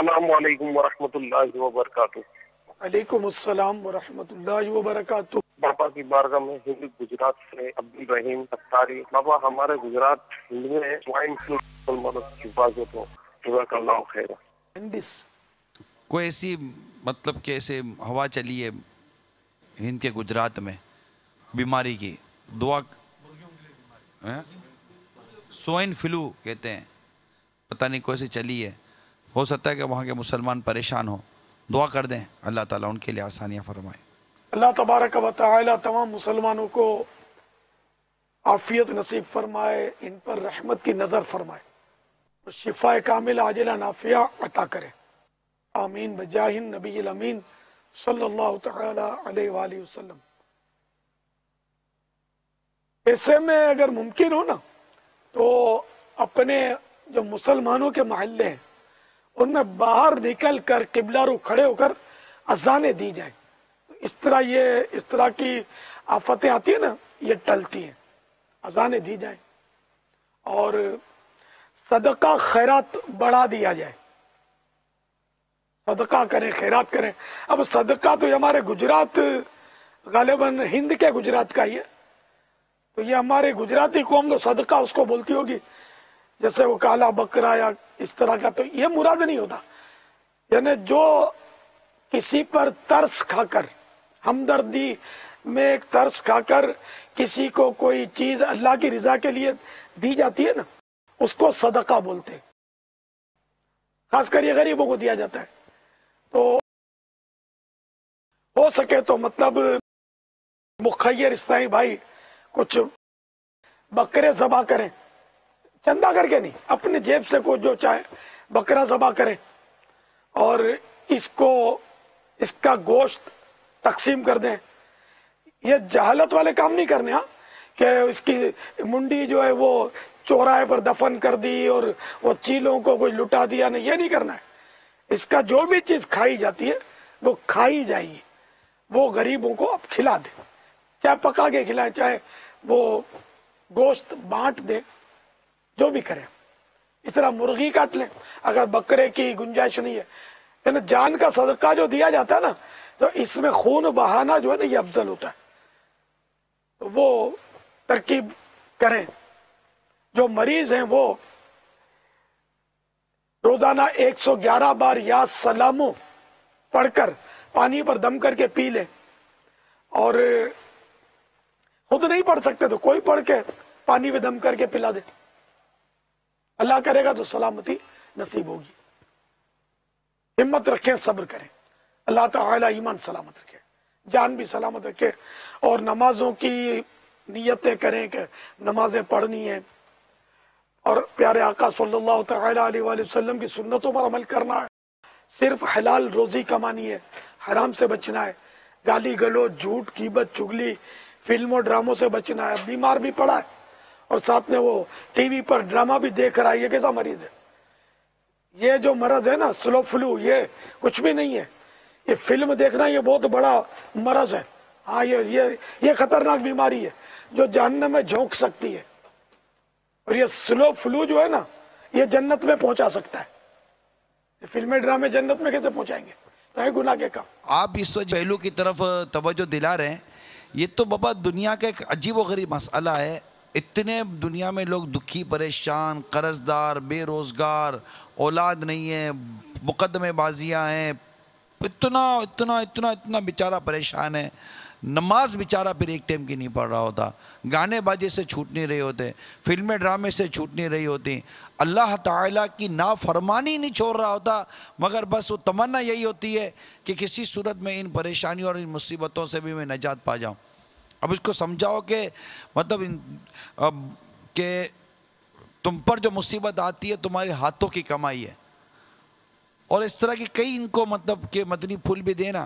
السلام علیکم ورحمۃ اللہ وبرکاتہ۔ علیکم السلام ورحمۃ اللہ وبرکاتہ۔ بابا کی بارگاہ میں ہند گجرات سے عبدالرحیم ستاری۔ بابا ہمارے گجرات ہند میں سوائن فلو مسلمانوں کی حفاظت ہو، جزاک اللہ خیر۔ کوئی ایسی مطلب کہ ایسے ہوا چلی ہے ہند کے گجرات میں بیماری کی دعا، سوائن فلو کہتے ہیں، پتہ نہیں کوئی سی چلی ہے، ہو سکتا ہے کہ وہاں کے مسلمان پریشان ہوں، دعا کر دیں اللہ تعالیٰ ان کے لیے آسانیاں فرمائے۔ اللہ تبارک و تعالی تمام مسلمانوں کو عافیت نصیب فرمائے، ان پر رحمت کی نظر فرمائے، شفا کامل عاجلہ نافعہ عطا کرے، آمین بجاہ النبی الامین صلی اللہ تعالی علیہ وآلہ وسلم۔ ایسے میں اگر ممکن ہو نا تو اپنے جو مسلمانوں کے محلے ہیں ان میں باہر نکل کر قبلہ رو کھڑے ہو کر اذانیں دی جائیں، اس طرح کی آفتیں آتی ہیں نا، یہ ٹلتی ہیں، اذانیں دی جائیں اور صدقہ خیرات بڑھا دیا جائے، صدقہ کریں، خیرات کریں۔ اب صدقہ تو یہ ہمارے گجرات غالباً ہند کے گجرات کا ہی ہے، تو یہ ہمارے گجراتی قوم تو صدقہ اس کو بولتی ہوگی، جیسے وہ کالا بکرا یا اس طرح کا، تو یہ مراد نہیں ہوتا، یعنی جو کسی پر ترس کھا کر، ہمدردی میں ایک ترس کھا کر کسی کو کوئی چیز اللہ کی رضا کے لیے دی جاتی ہے نا، اس کو صدقہ بولتے ہیں، خاص کر یہ غریبوں کو دیا جاتا ہے۔ تو ہو سکے تو مطلب مخیر اسلامی بھائی کچھ بکرے ذبح کریں، چندہ کر کے نہیں، اپنے جیب سے کو جو چاہے بکرا ذبح کریں اور اس کا گوشت تقسیم کر دیں۔ یہ جہالت والے کام نہیں کرنے، ہاں، کہ اس کی منڈی جو ہے وہ چوراہے پر دفن کر دی اور وہ چیلوں کو کوئی لٹا دیا، نہیں، یہ نہیں کرنا ہے۔ اس کا جو بھی چیز کھائی جاتی ہے وہ کھائی جائے گی، وہ غریبوں کو اب کھلا دیں، چاہے پکا کے کھلائیں، چاہے وہ گوشت بانٹ دیں، جو بھی کریں۔ اس طرح مرغی کاٹ لیں اگر بکرے کی گنجائش نہیں ہے، یعنی جان کا صدقہ جو دیا جاتا ہے نا، تو اس میں خون بہانا جو ہے نا یہ افضل ہوتا ہے، تو وہ ترکیب کریں۔ جو مریض ہیں وہ روزانہ 111 بار یا سلامو پڑھ کر پانی پر دم کر کے پی لیں، اور خود نہیں پڑھ سکتے تو کوئی پڑھ کے پانی پہ دم کر کے پلا دے، اللہ کرے گا تو سلامتی نصیب ہوگی۔ ہمت رکھیں، صبر کریں، اللہ تعالی ایمان سلامت رکھے، جان بھی سلامت رکھے، اور نمازوں کی نیتیں کریں کہ نمازیں پڑھنی ہیں، اور پیارے آقا صلی اللہ تعالی علیہ وآلہ وسلم کی سنتوں پر عمل کرنا ہے، صرف حلال روزی کمانی ہے، حرام سے بچنا ہے، گالی گلوچ، جھوٹ، غیبت، چغلی، فلموں ڈراموں سے بچنا ہے۔ بیمار بھی پڑا ہے اور ساتھ میں وہ ٹی وی پر ڈرامہ بھی دیکھ رہا ہے، یہ کیسا مریض ہے؟ یہ جو مرض ہے نا سلو فلو، یہ کچھ بھی نہیں ہے، یہ فلم دیکھنا یہ بہت بڑا مرض ہے، ہاں، یہ خطرناک بیماری ہے جو جہنم میں جھونک سکتی ہے، اور یہ سلو فلو جو ہے نا یہ جنت میں پہنچا سکتا ہے، یہ فلمیں ڈرامے جنت میں کیسے پہنچائیں گے؟ گناہ کے کام۔ آپ اس وجہ پہلو کی طرف توجہ دلا رہے ہیں، یہ تو بابا دنیا کا ایک عجیب و غریب مسئلہ ہے، اتنے دنیا میں لوگ دکھی، پریشان، قرض دار، بے روزگار، اولاد نہیں ہے، مقدمے بازیاں ہیں، اتنا بیچارہ پریشان ہے، نماز بیچارہ پھر ایک ٹائم کی نہیں پڑھ رہا ہوتا، گانے باجے سے چھوٹ نہیں رہے ہوتے، فلمیں ڈرامے سے چھوٹ نہیں رہی ہوتی، اللہ تعالیٰ کی نافرمانی نہیں چھوڑ رہا ہوتا، مگر بس وہ تمنا یہی ہوتی ہے کہ کسی صورت میں ان پریشانیوں اور ان مصیبتوں سے بھی میں نجات پا جاؤں۔ اب اس کو سمجھاؤ کہ مطلب کہ تم پر جو مصیبت آتی ہے تمہارے ہاتھوں کی کمائی ہے، اور اس طرح کی کئی ان کو مطلب کہ مدنی پھول بھی دینا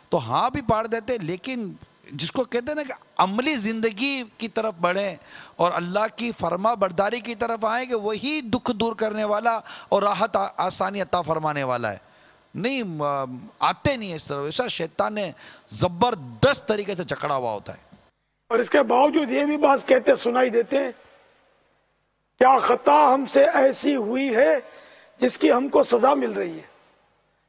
تو ہاں بھی پاڑ دیتے، لیکن جس کو کہتے ہیں نا کہ عملی زندگی کی طرف بڑھیں اور اللہ کی فرما برداری کی طرف آئیں، کہ وہی دکھ دور کرنے والا اور راحت آسانی عطا فرمانے والا ہے، نہیں آتے نہیں اس طرح، ایسا شیطان نے زبردست طریقے سے جکڑا ہوا ہوتا ہے۔ اور اس کے باوجود یہ بھی بات کہتے سنائی دیتے ہیں، کیا خطا ہم سے ایسی ہوئی ہے جس کی ہم کو سزا مل رہی ہے؟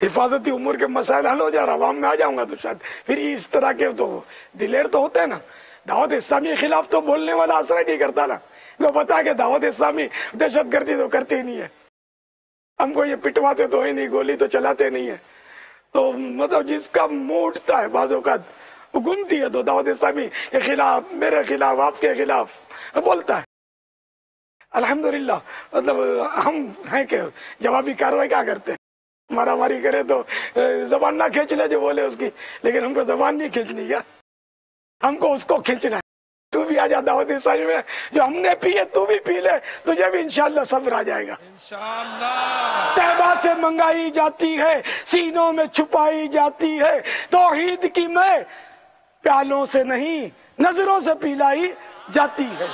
حفاظتی امور کے مسائل حل ہو جا رہا، عوام میں آ جاؤں گا تو شاید پھر اس طرح کے تو دلیر تو ہوتے ہیں نا. دعوت اسلامی کے خلاف تو بولنے والا اثر نہیں کرتا نا. وہ بتا کہ دعوت اسلامی دہشت گردی تو کرتی ہی نہیں ہے، ہم کو یہ پٹواتے تو ہی نہیں، گولی تو چلاتے نہیں ہے. تو مطلب جس کا منہ اٹھتا ہے بعض اوقات وہ گنتی ہے، تو دعوت اسلامی کے خلاف، میرے خلاف، آپ کے خلاف بولتا ہے. الحمدللہ مطلب ہم ہیں کہ جوابی کارروائی کیا کرتے ہیں، مارا ماری کرے تو زبان نہ کھینچ لے جو بولے اس کی، لیکن ہم کو زبان نہیں کھینچنی ہے، ہم کو اس کو کھینچنا ہے. تو بھی آ جا دعوت اسلامی میں، جو ہم نے پی ہے تو بھی پی لے، تجھے بھی انشاءاللہ صبر آ جائے گا. انشاءاللہ طیبہ سے منگائی جاتی ہے، سینوں میں چھپائی جاتی ہے، توحید کی میں پیالوں سے نہیں نظروں سے پلائی جاتی ہے.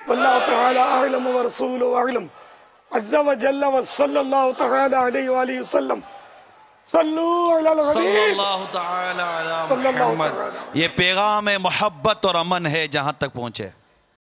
واللہ تعالی اعلم ورسولہ اعلم عز و جل و صلی اللہ تعالی علیہ وآلہ وسلم. صلو علی صلی الحبیب اللہ تعالی علی صلی اللہ محمد. تعالی. یہ پیغام محبت اور امن ہے جہاں تک پہنچے.